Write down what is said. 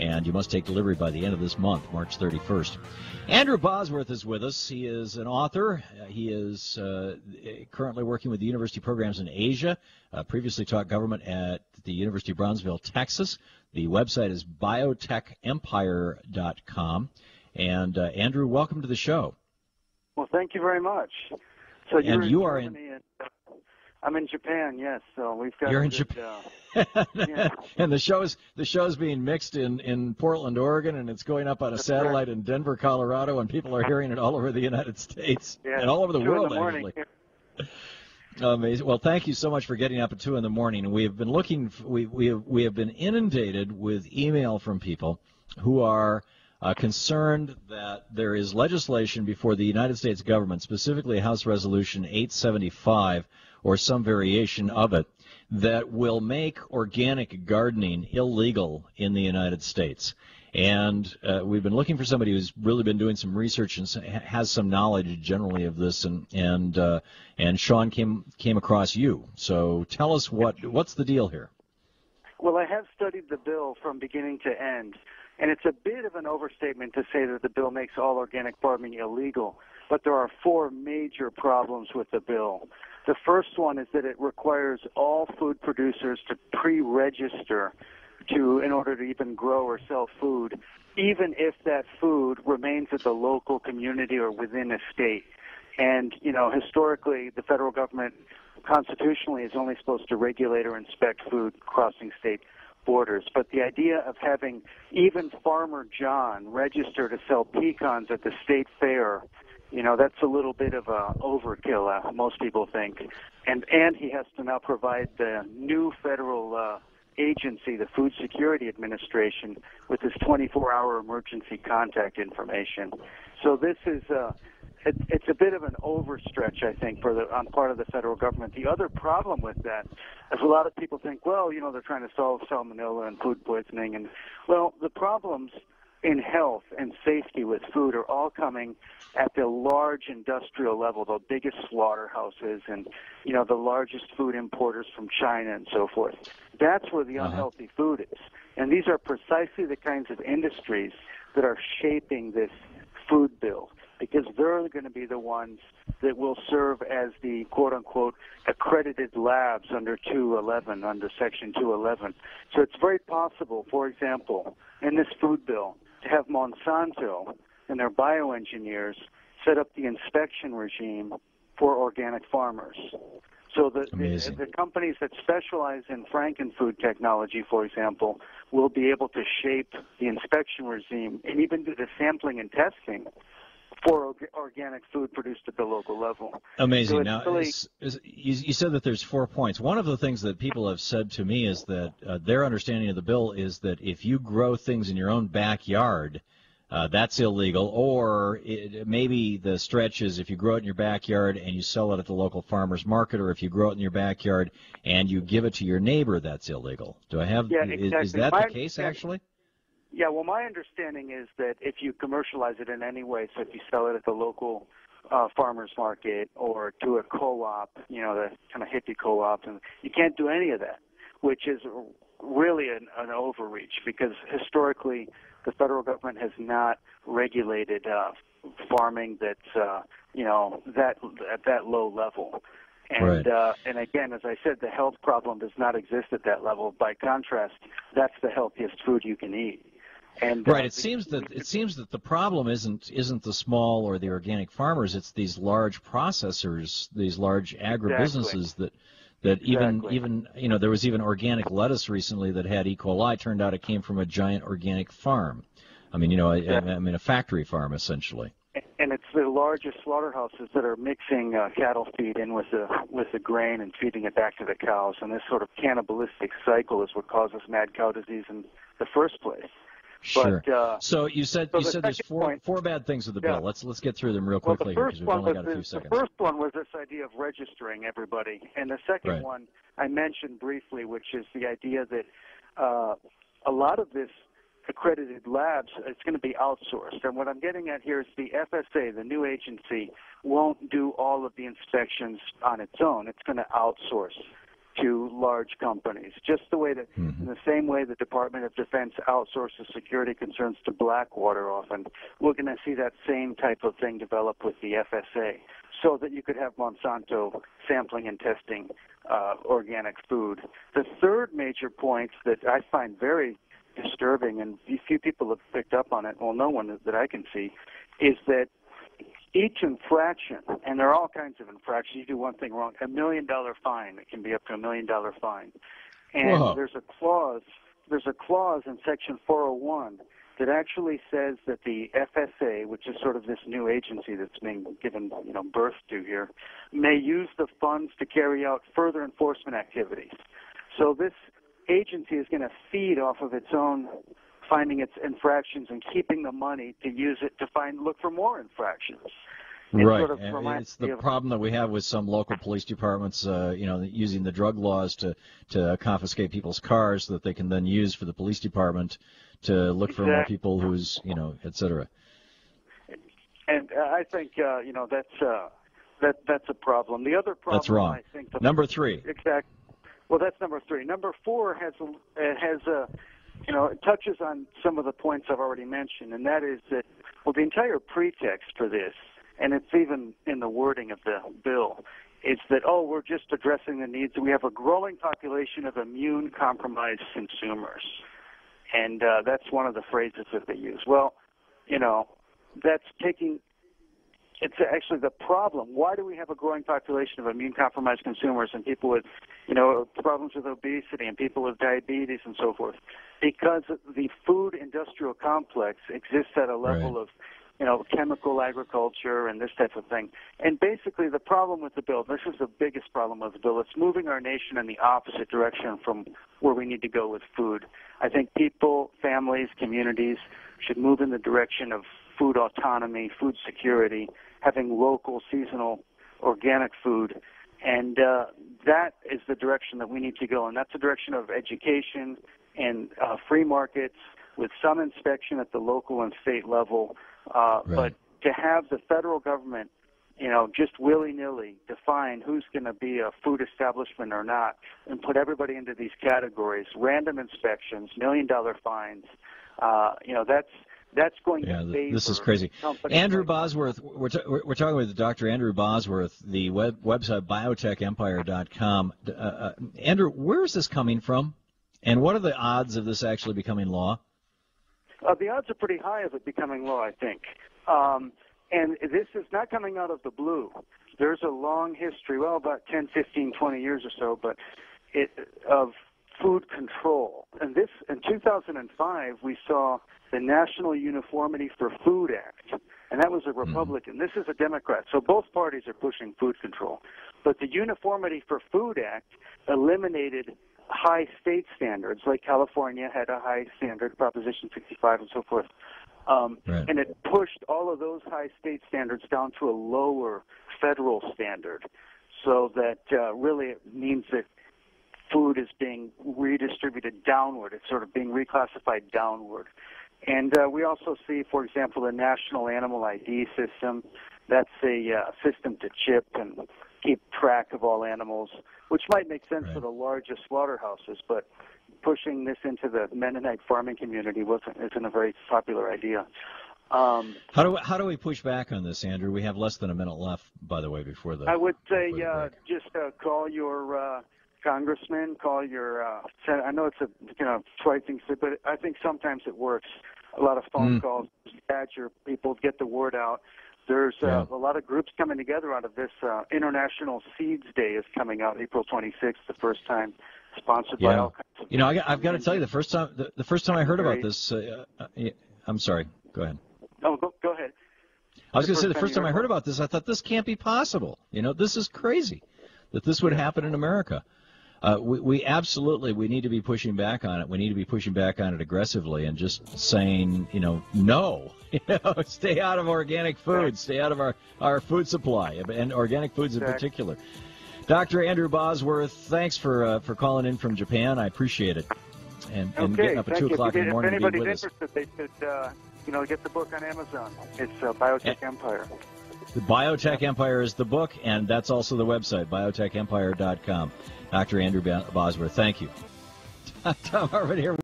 and you must take delivery by the end of this month, March 31st. Andrew Bosworth is with us. He is an author. He is currently working with the university programs in Asia, previously taught government at the University of Brownsville, Texas. The website is biotechempire.com. And Andrew, welcome to the show. Well, thank you very much. So you are in. I'm in Japan, yes. So we've got. You're in Japan. Yeah. And the show's being mixed in Portland, Oregon, and it's going up on a satellite in Denver, Colorado, and people are hearing it all over the United States and all over the world, actually. Amazing. Well, thank you so much for getting up at 2 in the morning. We have been we have been inundated with email from people who are concerned that there is legislation before the United States government, specifically House Resolution 875 or some variation of it, that will make organic gardening illegal in the United States. And we've been looking for somebody who's really been doing some research and has some knowledge generally of this. And Sean came across you. So tell us what's the deal here. Well, I have studied the bill from beginning to end, and it's a bit of an overstatement to say that the bill makes all organic farming illegal. But there are 4 major problems with the bill. The first one is that it requires all food producers to pre-register in order to even grow or sell food, even if that food remains at the local community or within a state. And, historically, the federal government constitutionally is only supposed to regulate or inspect food crossing state borders. But the idea of having even Farmer John register to sell pecans at the state fair, that's a little bit of a overkill, most people think. And he has to now provide the new federal agency, the Food Security Administration, with this 24-hour emergency contact information. So this is it's a bit of an overstretch, I think, on part of the federal government. The other problem with that is a lot of people think, well, they're trying to solve salmonella and food poisoning, and the problems in health and safety with food are all coming at the large industrial level, the biggest slaughterhouses and, the largest food importers from China and so forth. That's where the unhealthy food is. And these are precisely the kinds of industries that are shaping this food bill, because they're going to be the ones that will serve as the quote-unquote accredited labs under Section 211. So it's very possible, for example, in this food bill, to have Monsanto and their bioengineers set up the inspection regime for organic farmers. So the companies that specialize in frankenfood technology, for example, will be able to shape the inspection regime and even do the sampling and testing for organic food produced at the local level. Amazing. So now, really, you said that there's 4 points. One of the things that people have said to me is that their understanding of the bill is that if you grow things in your own backyard, that's illegal, or maybe the stretch is if you grow it in your backyard and you sell it at the local farmer's market, or if you grow it in your backyard and you give it to your neighbor, that's illegal. Do I have? Yeah, exactly. Is that the case, actually? Yeah, well, my understanding is that if you commercialize it in any way, so if you sell it at the local farmer's market or to a co-op, the kind of hippie co-op, and you can't do any of that, which is really an overreach, because historically the federal government has not regulated farming that's that at that low level. And right. And again, as I said, the health problem does not exist at that level. By contrast, that's the healthiest food you can eat. And right. It seems that the problem isn't the small or the organic farmers. It's these large processors, these large agribusinesses that even there was even organic lettuce recently that had E. coli. Turned out it came from a giant organic farm. I mean, a factory farm essentially. And it's the largest slaughterhouses that are mixing cattle feed in with the grain and feeding it back to the cows. And this sort of cannibalistic cycle is what causes mad cow disease in the first place. Sure. But, so you said there's four bad things with the bill. Let's get through them real quickly because we've only got a few seconds. The first one was this idea of registering everybody, and the second one I mentioned briefly, which is the idea that a lot of this accredited labs, it's going to be outsourced. And what I'm getting at here is the FSA, the new agency, won't do all of the inspections on its own. It's going to outsource. to large companies, just the way that, in the same way the Department of Defense outsources security concerns to Blackwater often, we're going to see that same type of thing develop with the FSA, so that you could have Monsanto sampling and testing organic food. The third major point that I find very disturbing, and few people have picked up on it, well, no one that I can see, is that each infraction, and there are all kinds of infractions. You do one thing wrong, $1 million fine. It can be up to $1 million fine. And Whoa. there's a clause in Section 401 that actually says that the FSA, which is sort of this new agency that's being given, birth to here, may use the funds to carry out further enforcement activities. So this agency is going to feed off of its own finding its infractions and keeping the money to use it to look for more infractions. Right, sort of and it's the problem that we have with some local police departments, using the drug laws to confiscate people's cars so that they can then use for the police department to look for more people who's, et cetera. And I think, that's a problem. The other problem, that's wrong. I think, number 3. Exactly. Well, that's number 3. Number 4 it touches on some of the points I've already mentioned, and that is that, well, the entire pretext for this, and it's even in the wording of the bill, is that, we're just addressing the needs. We have a growing population of immune-compromised consumers, and that's one of the phrases that they use. Well, that's taking... It's actually the problem. Why do we have a growing population of immune-compromised consumers and people with, problems with obesity and people with diabetes and so forth? Because the food industrial complex exists at a level of, chemical agriculture and this type of thing. And basically the problem with the bill, this is the biggest problem with the bill, it's moving our nation in the opposite direction from where we need to go with food. I think people, families, communities should move in the direction of food autonomy, food security, having local, seasonal, organic food, and that is the direction that we need to go, and that's the direction of education and free markets with some inspection at the local and state level, but to have the federal government, just willy-nilly define who's going to be a food establishment or not and put everybody into these categories, random inspections, $1 million fines, that's going to favor. This is crazy. Andrew Bosworth, we're talking with Dr. Andrew Bosworth, the website biotechempire.com. Andrew, where is this coming from, and what are the odds of this actually becoming law? The odds are pretty high of it becoming law, I think. And this is not coming out of the blue. There's a long history, about 10, 15, 20 years or so, but of food control. And this, in 2005, we saw the National Uniformity for Food Act, and that was a Republican. This is a Democrat, so both parties are pushing food control. But the Uniformity for Food Act eliminated high state standards, like California had a high standard, Proposition 65 and so forth. And it pushed all of those high state standards down to a lower federal standard, so that really it means that food is being redistributed downward. It's sort of being reclassified downward. And we also see, for example, the National Animal ID system. That's a system to chip and keep track of all animals, which might make sense for the largest slaughterhouses, but pushing this into the Mennonite farming community isn't a very popular idea. How do we push back on this, Andrew? We have less than a minute left, by the way, before the. I would say just call your congressman, call your Senate. I know it's a trite thing, but I think sometimes it works. A lot of phone calls, badger people, get the word out. There's a lot of groups coming together out of this. International Seeds Day is coming out April 26th, the first time, sponsored by all kinds of. I've got to tell you, the first time I heard about this, I'm sorry. Go ahead. Oh, go ahead. I was going to say the first time I heard about this, I thought this can't be possible. This is crazy that this would happen in America. We absolutely need to be pushing back on it. We need to be pushing back on it aggressively and just saying, no, stay out of organic food, stay out of our food supply, and organic foods in particular. Dr. Andrew Bosworth, thanks for calling in from Japan. I appreciate it. And getting up at 2 o'clock in the morning to be with us. If anybody's interested, they should get the book on Amazon. It's Biotech Empire. The Biotech Empire is the book, and that's also the website, biotechempire.com. Dr. Andrew Bosworth, thank you. Tom Harvard here.